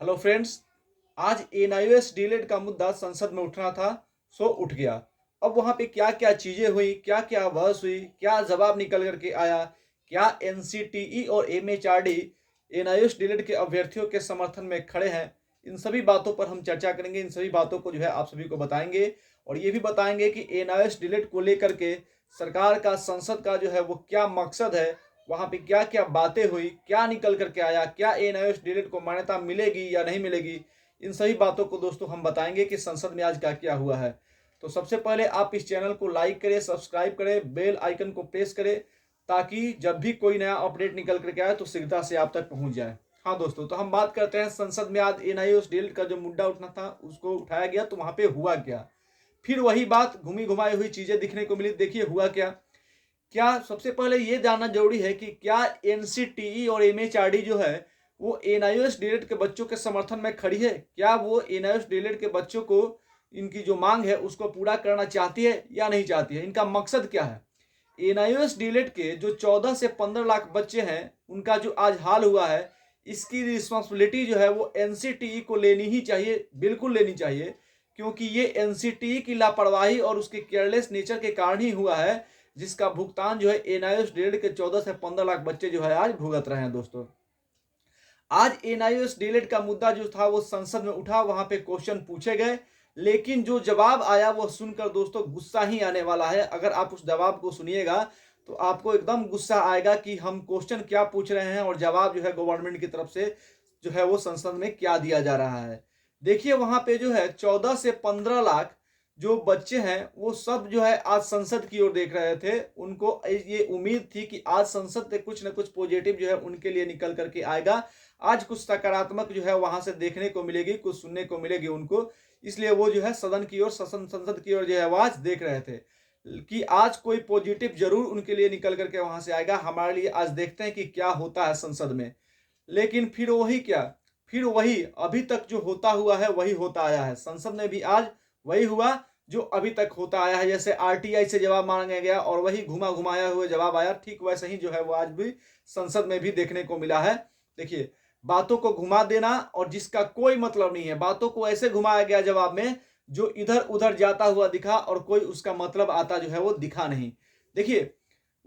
Hello friends. आज NIOS डीलेट का मुद्दा संसद में उठना था, सो उठ गया। अब वहां पे क्या क्या चीजें हुई, क्या क्या बहस हुई, क्या जवाब निकल करके आया, क्या एनसीटीई और एमएचआरडी एनआईओएस डीलेट के अभ्यर्थियों के समर्थन में खड़े हैं, इन सभी बातों पर हम चर्चा करेंगे। इन सभी बातों को जो है आप सभी को बताएंगे और ये भी बताएंगे कि एनआईओएस डीलेट को लेकर के सरकार का, संसद का जो है वो क्या मकसद है, वहां पे क्या क्या बातें हुई, क्या निकल करके आया, क्या एनआईओएस डीलेट को मान्यता मिलेगी या नहीं मिलेगी। इन सभी बातों को दोस्तों हम बताएंगे कि संसद में आज क्या क्या हुआ है। तो सबसे पहले आप इस चैनल को लाइक करें, सब्सक्राइब करें, बेल आइकन को प्रेस करें ताकि जब भी कोई नया अपडेट निकल करके आए तो शीघ्रता से आप तक पहुंच जाए। हाँ दोस्तों, तो हम बात करते हैं संसद में आज एनआईओएस डीलेट का जो मुद्दा उठना था उसको उठाया गया, तो वहां पे हुआ क्या। फिर वही बात घूमी घुमाई हुई चीजें दिखने को मिली। देखिए हुआ क्या। क्या सबसे पहले ये जानना जरूरी है कि क्या एनसीटीई और एमएचआरडी जो है वो एनआईओएस डीलेट के बच्चों के समर्थन में खड़ी है। क्या वो एनआईओएस डीलेट के बच्चों को, इनकी जो मांग है उसको पूरा करना चाहती है या नहीं चाहती है, इनका मकसद क्या है। एनआईओएस डीलेट के जो 14 से 15 लाख बच्चे हैं उनका जो आज हाल हुआ है, इसकी रिस्पॉन्सिबिलिटी जो है वो एनसीटीई को लेनी ही चाहिए, बिल्कुल लेनी चाहिए। क्योंकि ये एनसीटीई की लापरवाही और उसके केयरलेस नेचर के कारण ही हुआ है, जिसका भुगतान जो है एनआईओएस डीलेट के 14 से 15 लाख बच्चे जो है आज भुगत रहे हैं। दोस्तों, आज एनआईओएस डीलेट का मुद्दा जो था वो संसद में उठा, वहां पे क्वेश्चन पूछे गए, लेकिन जो जवाब आया वो सुनकर दोस्तों गुस्सा ही आने वाला है। अगर आप उस जवाब को सुनिएगा तो आपको एकदम गुस्सा आएगा कि हम क्वेश्चन क्या पूछ रहे हैं और जवाब जो है गवर्नमेंट की तरफ से जो है वो संसद में क्या दिया जा रहा है। देखिए वहां पे जो है 14 से 15 लाख जो बच्चे हैं वो सब जो है आज संसद की ओर देख रहे थे। उनको ये उम्मीद थी कि आज संसद से कुछ ना कुछ पॉजिटिव जो है उनके लिए निकल करके आएगा। आज कुछ सकारात्मक जो है वहां से देखने को मिलेगी, कुछ सुनने को मिलेगी उनको। इसलिए वो जो है सदन की ओर, संसद की ओर जो है आवाज देख रहे थे कि आज कोई पॉजिटिव जरूर उनके लिए निकल करके वहां से आएगा हमारे लिए। आज देखते हैं कि क्या होता है संसद में। लेकिन फिर वही क्या, फिर वही अभी तक जो होता हुआ है वही होता आया है। संसद में भी आज वही हुआ जो अभी तक होता आया है। जैसे आरटीआई से जवाब मांगा गया और वही घुमा घुमाया हुआ जवाब आया, ठीक वैसे ही जो है वो आज भी संसद में भी देखने को मिला है। देखिए, बातों को घुमा देना और जिसका कोई मतलब नहीं है, बातों को ऐसे घुमाया गया जवाब में जो इधर उधर जाता हुआ दिखा और कोई उसका मतलब आता जो है वो दिखा नहीं। देखिए,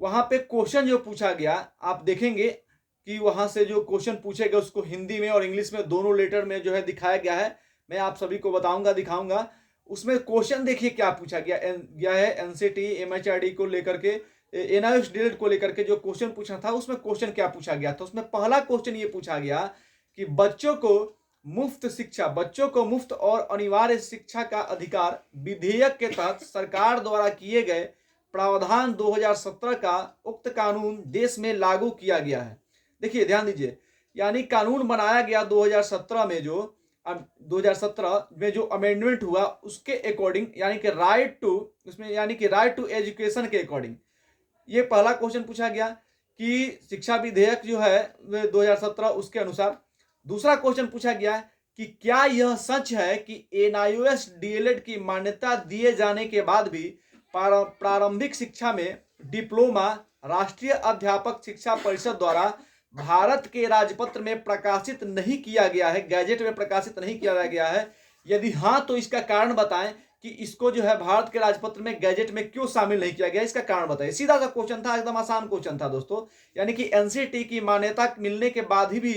वहां पे क्वेश्चन जो पूछा गया, आप देखेंगे कि वहां से जो क्वेश्चन पूछे गए उसको हिंदी में और इंग्लिश में दोनों लेटर में जो है दिखाया गया है। मैं आप सभी को बताऊंगा, दिखाऊंगा। उसमें क्वेश्चन देखिए क्या पूछा गया है। एनसीटी एमएचआरडी को लेकर के, एनआईओएस डीलेट को लेकर के जो क्वेश्चन पूछना था उसमें क्वेश्चन क्या पूछा गया था। उसमें पहला क्वेश्चन ये पूछा गया कि बच्चों को मुफ्त शिक्षा, बच्चों को मुफ्त और अनिवार्य शिक्षा का अधिकार विधेयक के तहत सरकार द्वारा किए गए प्रावधान 2017 का उक्त कानून देश में लागू किया गया है। देखिए ध्यान दीजिए, यानी कानून बनाया गया 2017 में, जो 2017 में जो अमेंडमेंट हुआ उसके अकॉर्डिंग, यानी कि राइट टू, उसमें यानी कि राइट टू एजुकेशन के अकॉर्डिंग ये पहला क्वेश्चन पूछा गया कि शिक्षा विधेयक जो है 2017 उसके अनुसार। दूसरा क्वेश्चन पूछा गया कि क्या यह सच है कि एनआईओएस डीएलएड की मान्यता दिए जाने के बाद भी प्रारंभिक शिक्षा में डिप्लोमा राष्ट्रीय अध्यापक शिक्षा परिषद द्वारा भारत के राजपत्र में प्रकाशित नहीं किया गया है, गैजेट में प्रकाशित नहीं किया गया है। यदि हाँ तो इसका कारण बताएं कि इसको जो है भारत के राजपत्र में, गैजेट में क्यों शामिल नहीं किया गया, इसका कारण बताइए। सीधा सा क्वेश्चन था, एकदम आसान क्वेश्चन था दोस्तों। यानी कि एनसीटी की मान्यता मिलने के बाद ही भी,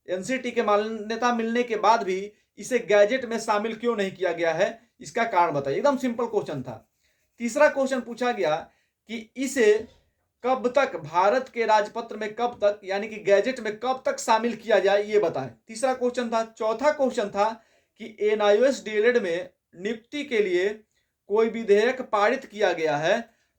एनसीटी के मान्यता मिलने के बाद भी इसे गैजेट में शामिल क्यों नहीं किया गया है, इसका कारण बताइए। एकदम सिंपल क्वेश्चन था। तीसरा क्वेश्चन पूछा गया कि इसे कब तक, भारत के राजपत्र में कब तक, यानी कि गैजेट में कब तक शामिल किया जाए, ये बताएं। तीसरा क्वेश्चन था। चौथा क्वेश्चन था कि एनआईओएस डीएलएड में नियुक्ति के लिए कोई विधेयक पारित किया गया है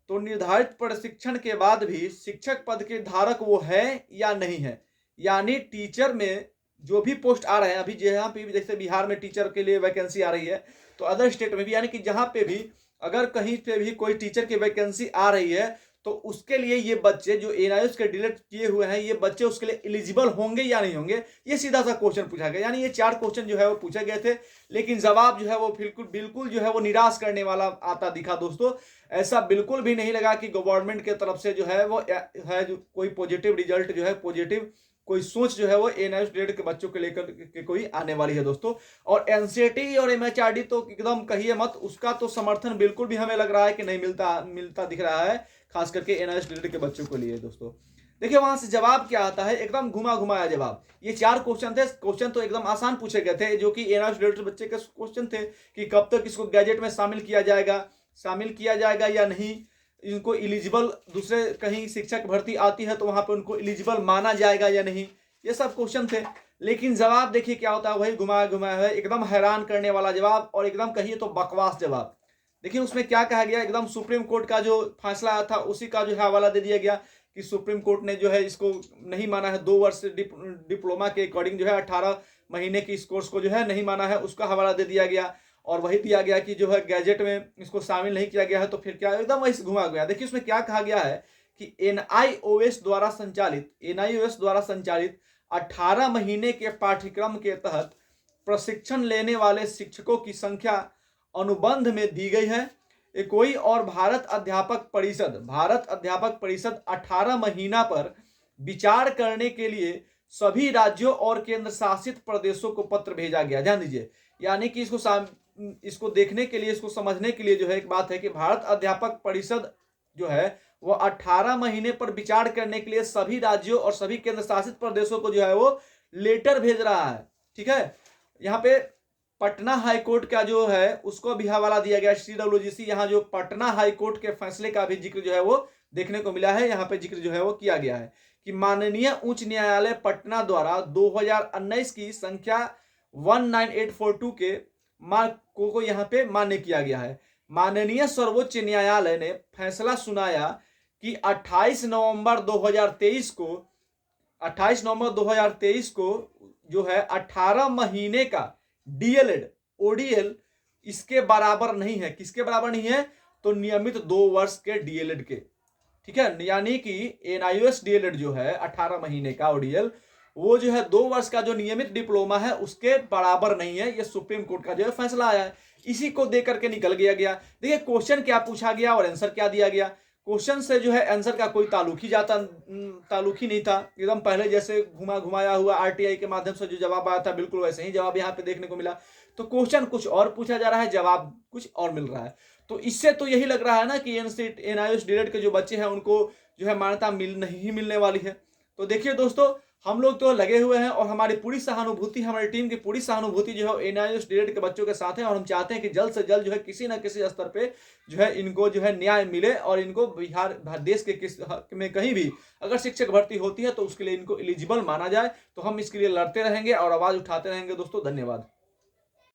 तो निर्धारित प्रशिक्षण के बाद भी शिक्षक पद के धारक वो है या नहीं है। यानी टीचर में जो भी पोस्ट आ रहे हैं, अभी जहां पे भी, जैसे बिहार में टीचर के लिए वैकेंसी आ रही है, तो अदर स्टेट में भी, यानी कि जहां पे भी अगर कहीं पे भी कोई टीचर की वैकेंसी आ रही है तो उसके लिए ये बच्चे जो एनआईओएस के डिलीट किए हुए हैं, ये बच्चे उसके लिए एलिजिबल होंगे या नहीं होंगे, ये सीधा सा क्वेश्चन पूछा गया। यानी ये 4 क्वेश्चन जो है वो पूछे गए थे, लेकिन जवाब जो है वो बिल्कुल बिल्कुल जो है वो निराश करने वाला आता दिखा दोस्तों। ऐसा बिल्कुल भी नहीं लगा कि गवर्नमेंट के तरफ से जो है वो है जो कोई पॉजिटिव रिजल्ट जो है, पॉजिटिव कोई सोच जो है वो एनआईओएस डीएलएड के बच्चों के लेकर के कोई आने वाली है दोस्तों। और एनसीईआरटी और एमएचआरडी तो एकदम कहिए मत, उसका तो समर्थन बिल्कुल भी हमें लग रहा है कि नहीं मिलता दिख रहा है, खास करके एनआईओएस डीएलएड के बच्चों के लिए दोस्तों। देखिए वहां से जवाब क्या आता है, एकदम घुमा घुमाया जवाब। ये 4 क्वेश्चन थे, क्वेश्चन तो एकदम आसान पूछे गए थे, जो कि एनआईओएस डीएलएड बच्चे के क्वेश्चन थे कि कब तक इसको गैजेट में शामिल किया जाएगा या नहीं, इनको इलिजिबल, दूसरे कहीं शिक्षक भर्ती आती है तो वहां पे उनको इलिजिबल माना जाएगा या नहीं, ये सब क्वेश्चन थे। लेकिन जवाब देखिए क्या होता है, वही घुमाया घुमाया है, एकदम हैरान करने वाला जवाब और एकदम कहिए तो बकवास जवाब। देखिए उसमें क्या कहा गया, एकदम सुप्रीम कोर्ट का जो फैसला आया था उसी का जो है हवाला दे दिया गया कि सुप्रीम कोर्ट ने जो है इसको नहीं माना है, 2 वर्ष डिप्लोमा के अकॉर्डिंग जो है 18 महीने की इस कोर्स को जो है नहीं माना है, उसका हवाला दे दिया गया। और वही दिया गया कि जो है गैजेट में इसको शामिल नहीं किया गया है, तो फिर क्या, एकदम वही घुमा गया। देखिए उसमें क्या कहा गया है कि एनआईओएस द्वारा संचालित 18 महीने के पाठ्यक्रम के तहत प्रशिक्षण लेने वाले शिक्षकों की संख्या अनुबंध में दी गई है। कोई और भारत अध्यापक परिषद 18 महीना पर विचार करने के लिए सभी राज्यों और केंद्र शासित प्रदेशों को पत्र भेजा गया। ध्यान दीजिए, यानी कि इसको देखने के लिए, इसको समझने के लिए जो है एक बात है कि भारत अध्यापक परिषद जो है वो 18 महीने पर विचार करने के लिए सभी राज्यों और सभी केंद्र शासित प्रदेशों को जो है वो लेटर भेज रहा है। ठीक है, यहाँ पे पटना हाईकोर्ट का जो है उसको भी हवाला दिया गया, CWGC। यहाँ जो पटना हाईकोर्ट के फैसले का भी जिक्र जो है वो देखने को मिला है, यहाँ पे जिक्र जो है वो किया गया है कि माननीय उच्च न्यायालय पटना द्वारा 2019 की संख्या 19842 के को यहाँ पे मान्य किया गया है। माननीय सर्वोच्च न्यायालय ने फैसला सुनाया कि 28 नवंबर 2023 को जो है 18 महीने का डीएलएड ओडीएल इसके बराबर नहीं है। किसके बराबर नहीं है? तो नियमित 2 वर्ष के डीएलएड के। ठीक है, यानी कि एनआईओएस डीएलएड जो है 18 महीने का ओडीएल, वो जो है 2 वर्ष का जो नियमित डिप्लोमा है उसके बराबर नहीं है। ये सुप्रीम कोर्ट का जो है फैसला आया है, इसी को देख करके निकल गया। देखिए क्वेश्चन क्या पूछा गया और आंसर क्या दिया गया। क्वेश्चन से जो है आंसर का कोई ताल्लुक ही नहीं था। एकदम पहले जैसे घुमाया हुआ आरटीआई के माध्यम से जो जवाब आया था, बिल्कुल वैसे ही जवाब यहाँ पे देखने को मिला। तो क्वेश्चन कुछ और पूछा जा रहा है, जवाब कुछ और मिल रहा है। तो इससे तो यही लग रहा है ना कि एनआईओएस डीएलएड के जो बच्चे हैं उनको जो है मान्यता नहीं मिलने वाली है। तो देखिए दोस्तों, हम लोग तो लगे हुए हैं और हमारी पूरी सहानुभूति, हमारी टीम की पूरी सहानुभूति जो है एनआईओएस डीएलएड के बच्चों के साथ है। और हम चाहते हैं कि जल्द से जल्द जो है किसी न किसी स्तर पे जो है इनको जो है न्याय मिले और इनको बिहार देश के किस में कहीं भी अगर शिक्षक भर्ती होती है तो उसके लिए इनको एलिजिबल माना जाए। तो हम इसके लिए लड़ते रहेंगे और आवाज उठाते रहेंगे दोस्तों। धन्यवाद।